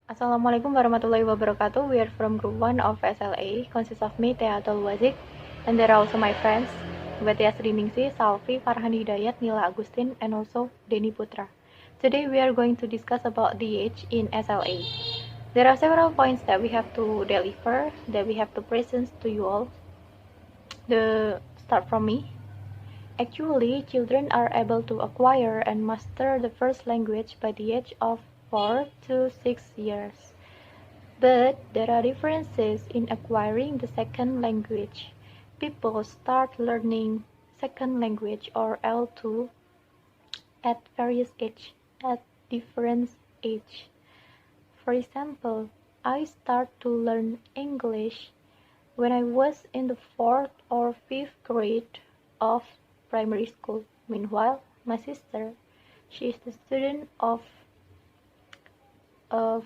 Assalamualaikum warahmatullahi wabarakatuh. We are from Group 1 of SLA, consists of me, Thea, Waziq, and there are also my friends, Wety, Asri, Ningsih, Salvi, Farkhan Hidayat, Nila Agustin, and also Putra. Today we are going to discuss about DH in SLA. There are several points that we have to deliver, that we have to present to you all. The start from me. Actually, children are able to acquire and master the first language by the age of 4 to 6 years. But there are differences in acquiring the second language. People start learning second language or L2 at various age, at different age. For example, I start to learn English when I was in the 4th or 5th grade of primary school. Meanwhile, my sister, she is the student of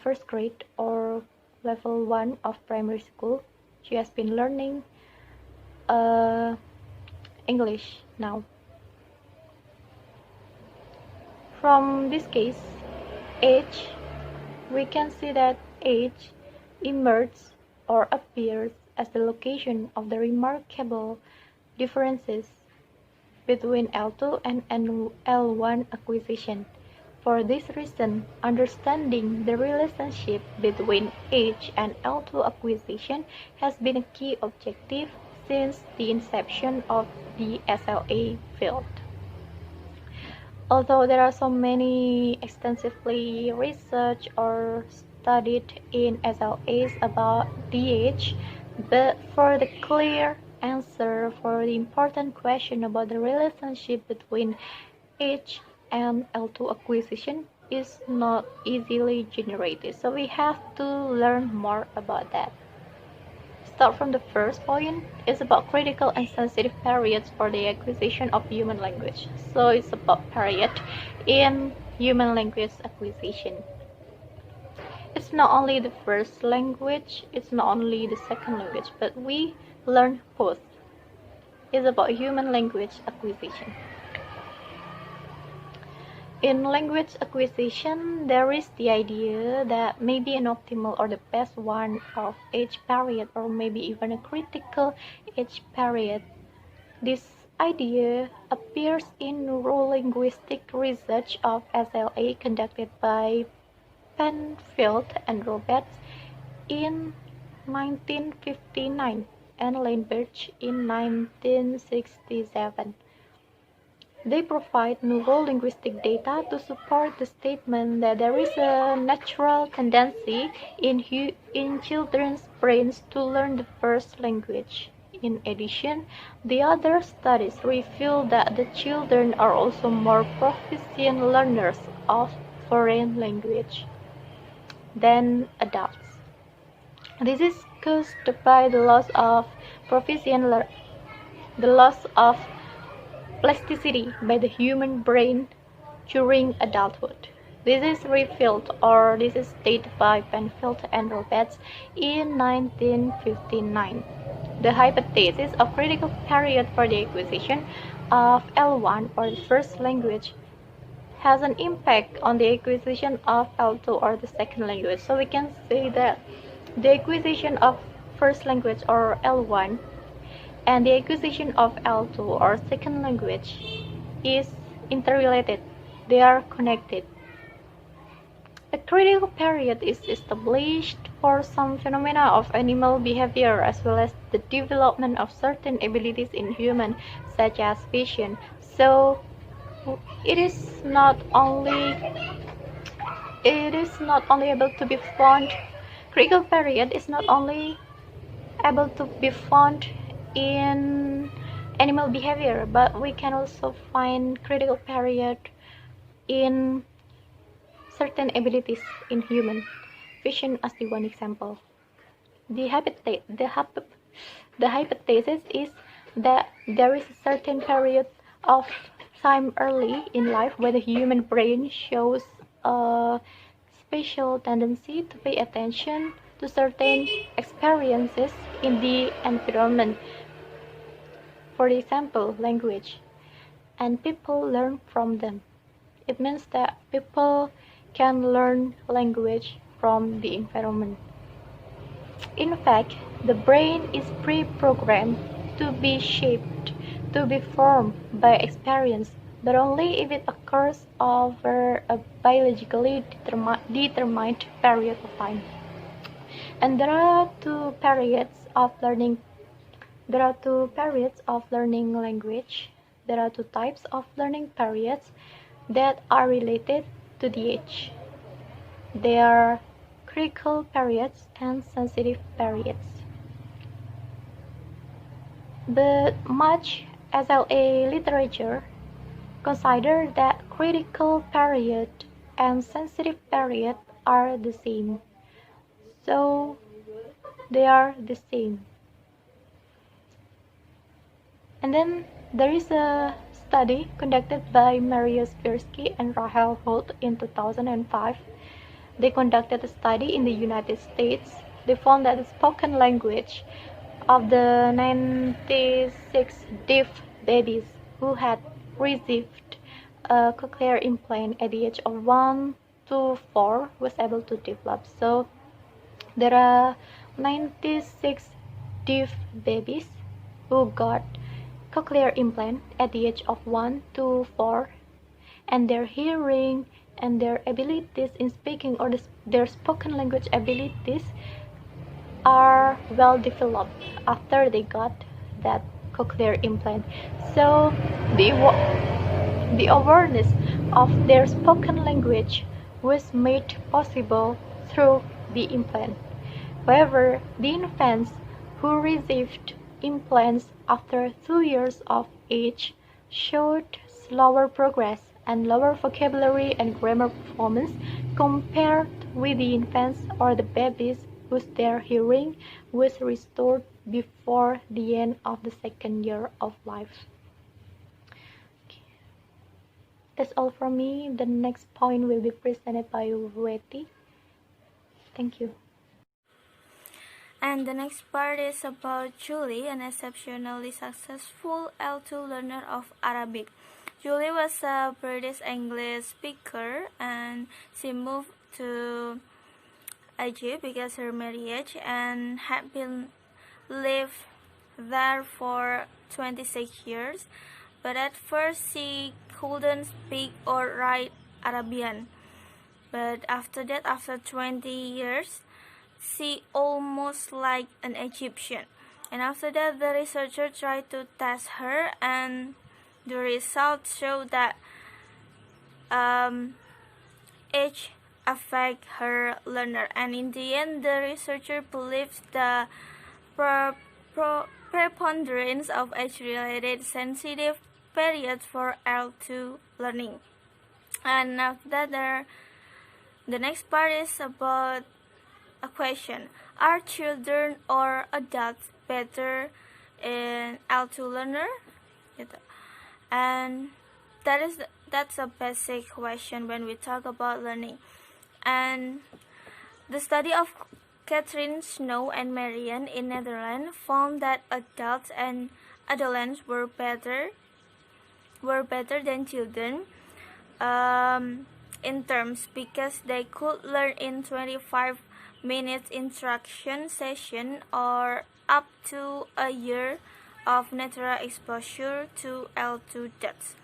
first grade or level 1 of primary school. She has been learning English now. From this case, age, we can see that age emerges or appears as the location of the remarkable differences between L2 and L1 acquisition. For this reason, understanding the relationship between age and L2 acquisition has been a key objective since the inception of the SLA field. Although there are so many extensively researched or studied in SLAs about DH, but for the clear answer for the important question about the relationship between age and L2 acquisition is not easily generated, so we have to learn more about that. Start from the first point. It's about critical and sensitive periods for the acquisition of human language. So it's about period in human language acquisition. It's not only the first language, it's not only the second language, but we learn both. It's about human language acquisition. In language acquisition, there is the idea that maybe an optimal or the best one of age period or maybe even a critical age period. This idea appears in neurolinguistic research of SLA conducted by Penfield and Roberts in 1959 and Leinberg in 1967. They provide neurolinguistic data to support the statement that there is a natural tendency in children's brains to learn the first language. In addition, the other studies reveal that the children are also more proficient learners of foreign language than adults. This is caused by the loss of plasticity by the human brain during adulthood. This is revealed or this is stated by Penfield and Roberts in 1959. The hypothesis of critical period for the acquisition of L1 or the first language has an impact on the acquisition of L2 or the second language. So we can say that the acquisition of first language or L1 and the acquisition of L2 or second language is interrelated. They are connected. A critical period is established for some phenomena of animal behavior as well as the development of certain abilities in humans, such as vision. So it is not only able to be found. Critical period is not only able to be found in animal behavior, but we can also find critical period in certain abilities in human. Vision as the one example. The hypothesis is that there is a certain period of time early in life where the human brain shows a special tendency to pay attention to certain experiences in the environment. For example, language, and people learn from them. It means that people can learn language from the environment. In fact, the brain is pre-programmed to be shaped, to be formed by experience, but only if it occurs over a biologically determined period of time. And there are two periods of learning language. There are two types of learning periods that are related to the age. They are critical periods and sensitive periods. But much SLA literature considers that critical period and sensitive period are the same. So they are the same. And then there is a study conducted by Maria Spirsky and Rahel Holt in 2005. They conducted a study in the United States. They found that the spoken language of the 96 deaf babies who had received a cochlear implant at the age of 1 to 4 was able to develop. So there are 96 deaf babies who got cochlear implant at the age of 1 to 4, and their hearing and their abilities in speaking or their spoken language abilities are well developed after they got that cochlear implant. So the awareness of their spoken language was made possible through the implant. However, the infants who received implants after 2 years of age showed slower progress and lower vocabulary and grammar performance compared with the infants or the babies whose their hearing was restored before the end of the second year of life. Okay. That's all from me. The next point will be presented by Wety. Thank you. And the next part is about Julie, an exceptionally successful L2 learner of Arabic. Julie was a British English speaker, and she moved to Egypt because her marriage and had been lived there for 26 years. But at first she couldn't speak or write Arabian. But after that, after 20 years, she almost like an Egyptian. And after that, the researcher tried to test her, and the results show that age affect her learner. And in the end, the researcher believes the preponderance of age-related sensitive periods for L2 learning. And after that, the next part is about a question: are children or adults better in L2 learner? And that's a basic question when we talk about learning. And the study of Catherine Snow and Marian in Netherlands found that adults and adolescents were better than children in terms, because they could learn in 25 minutes instruction session or up to a year of natural exposure to L2 depths.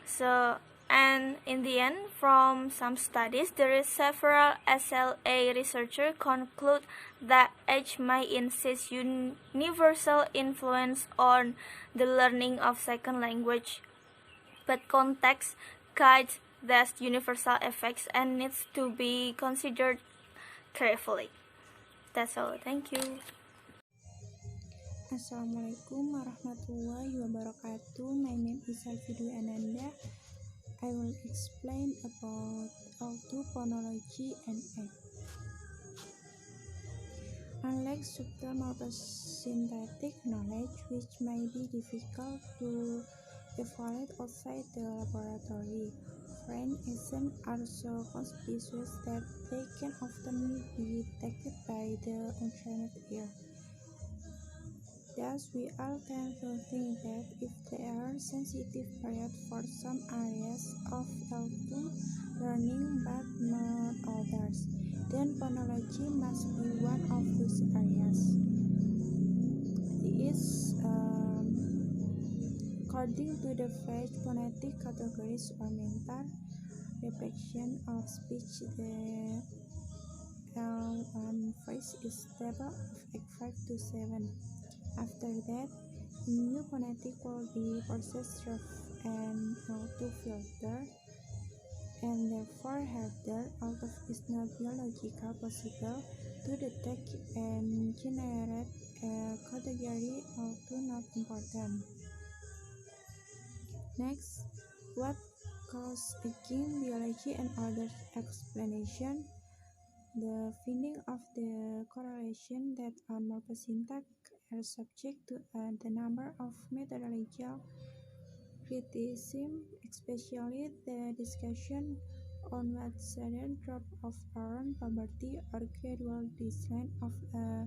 So, and in the end, from some studies, there is several SLA researchers conclude that age may insist universal influence on the learning of second language, but context guides these universal effects and needs to be considered carefully. That's all. Thank you. Assalamualaikum warahmatullahi wabarakatuh. My name is Salvi Dwi A. I will explain about L2 phonology and age. Unlike subtle morphosynthetic knowledge, which may be difficult to evaluate outside the laboratory, brain agents are so conspicuous that they can often be detected by the untrained ear. Thus, we all tend to think that if there are sensitive periods for some areas of L2 learning but not others, then phonology must be one of those areas. These, according to the phrase phonetic categories or mental reflection of speech, the L1 phrase is table of 5 to 7. After that, a new phonetic will be processed through an L2 filter, and therefore harder, although it's not biologically possible to detect and generate a category L2 not important. Next, what goes against biology and other explanation? The finding of the correlation that on morphosyntax are subject to the number of methodological criticism, especially the discussion on what sudden drop of iron puberty or gradual decline of a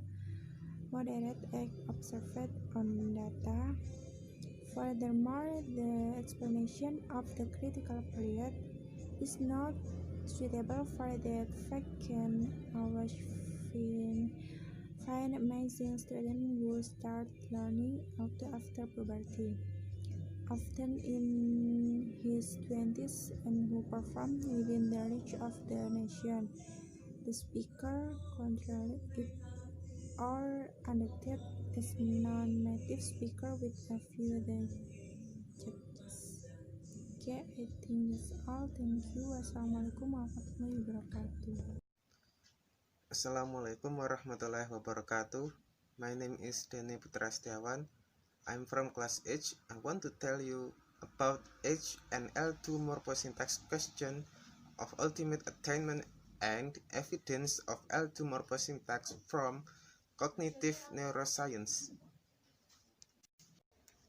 moderate age observed on data. Furthermore, the explanation of the critical period is not suitable for that fact can always find amazing students who start learning after puberty, often in his 20s, and who perform within the reach of the nation. The speaker controlled it or understood as non-native speaker with a few judges. Okay, I think that's all. Thank you. Wassalamualaikum warahmatullahi wabarakatuh. Assalamualaikum warahmatullahi wabarakatuh. My name is Putra S. I'm from class H. I want to tell you about H and L2 morphosyntax question of ultimate attainment and evidence of L2 morphosyntax from cognitive neuroscience.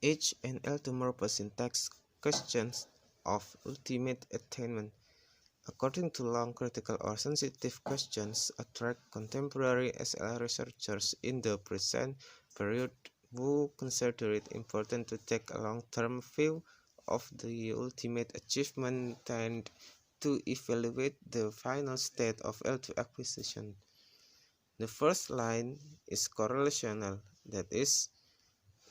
H and L2 morphosyntax questions of ultimate attainment. According to long critical or sensitive questions, attract contemporary SLA researchers in the present period who consider it important to take a long-term view of the ultimate achievement and to evaluate the final state of L2 acquisition. The first line is correlational, that is,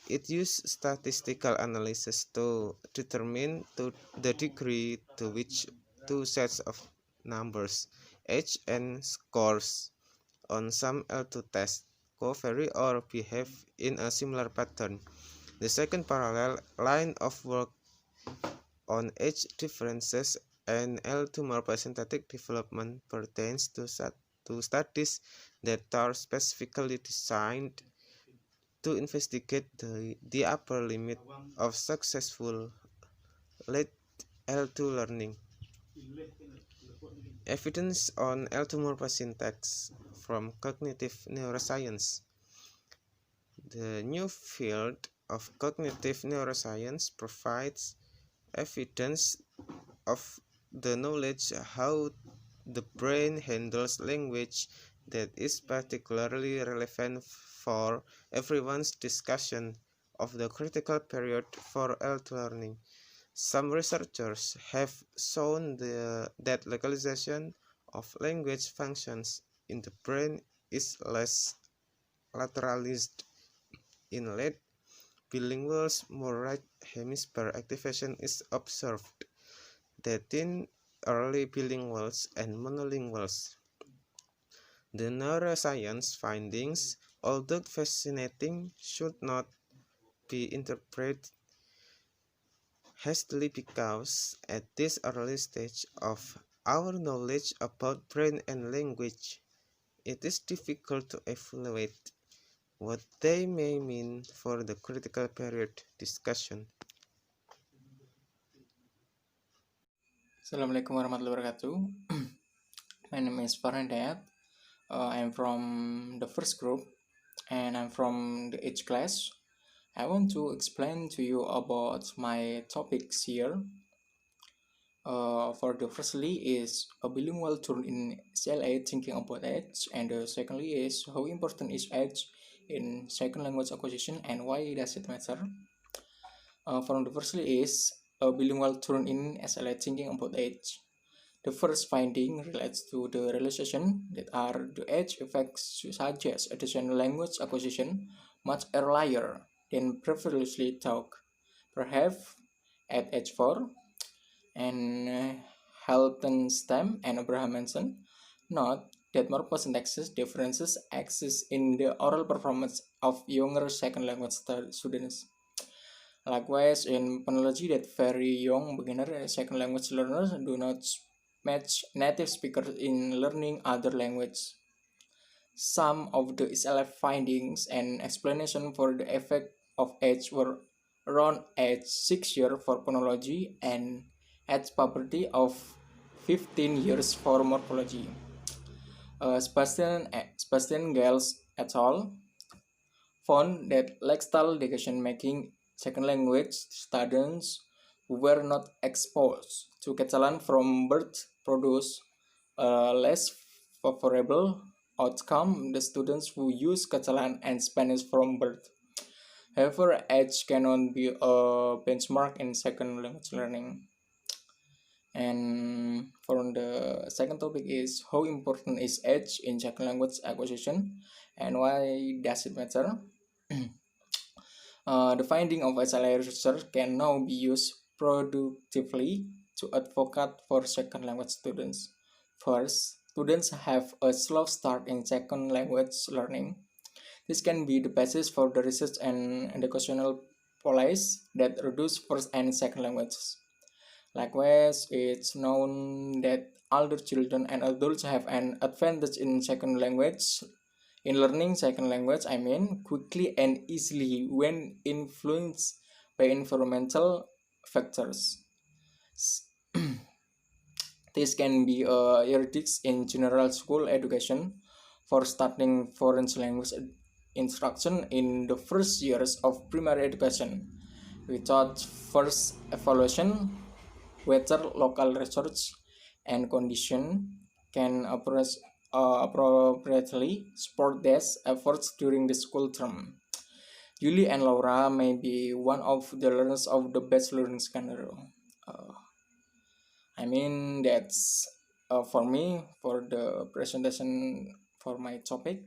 it uses statistical analysis to determine the degree to which two sets of numbers, H and scores, on some L2 tests co-vary or behave in a similar pattern. The second parallel line of work on H differences and L2 morphosynthetic development pertains to studies that are specifically designed to investigate the upper limit of successful late L2 learning. Evidence on L2 morphosyntax from cognitive neuroscience. The new field of cognitive neuroscience provides evidence of the knowledge how the brain handles language that is particularly relevant for everyone's discussion of the critical period for L2 learning. Some researchers have shown that localization of language functions in the brain is less lateralized. In late bilinguals, more right hemisphere activation is observed than in early bilinguals and monolinguals. The neuroscience findings, although fascinating, should not be interpreted hastily because at this early stage of our knowledge about brain and language, it is difficult to evaluate what they may mean for the critical period discussion. Assalamualaikum warahmatullahi wabarakatuh. My name is Farkhan Hidayat. I'm from the first group and I'm from the H class. I want to explain to you about my topics here. For the firstly is a bilingual turn in SLA thinking about age, and the secondly is how important is age in second language acquisition and why does it matter. From the firstly is a bilingual turn in SLA thinking about age. The first finding relates to the realization that are the age effects suggest additional language acquisition much earlier than previously thought, perhaps at age 4, and Haltenstam and Abrahamson note that more syntaxis differences exist in the oral performance of younger second language students. Likewise, in phonology, that very young beginner second language learners do not match native speakers in learning other language. Some of the SLA findings and explanation for the effect of age were around age 6 years for phonology and age puberty of 15 years for morphology. Sebastian Gales et al. Found that lifestyle decision-making second language students who were not exposed to Catalan from birth produce a less favorable outcome the students who use Catalan and Spanish from birth. However, age cannot be a benchmark in second language learning. And for the second topic is how important is age in second language acquisition and why does it matter? The finding of SLA research can now be used productively to advocate for second language students. First, students have a slow start in second language learning. This can be the basis for the research and educational policies that reduce first and second languages. Likewise, it's known that older children and adults have an advantage in second language. In learning second language, quickly and easily when influenced by environmental factors. This can be a heritage in general school education for starting foreign language instruction in the first years of primary education without first evaluation whether local research and condition can appropriately support these efforts during the school term. Julie and Laura may be one of the learners of the best learning scenario. Uh, that's for me for the presentation for my topic.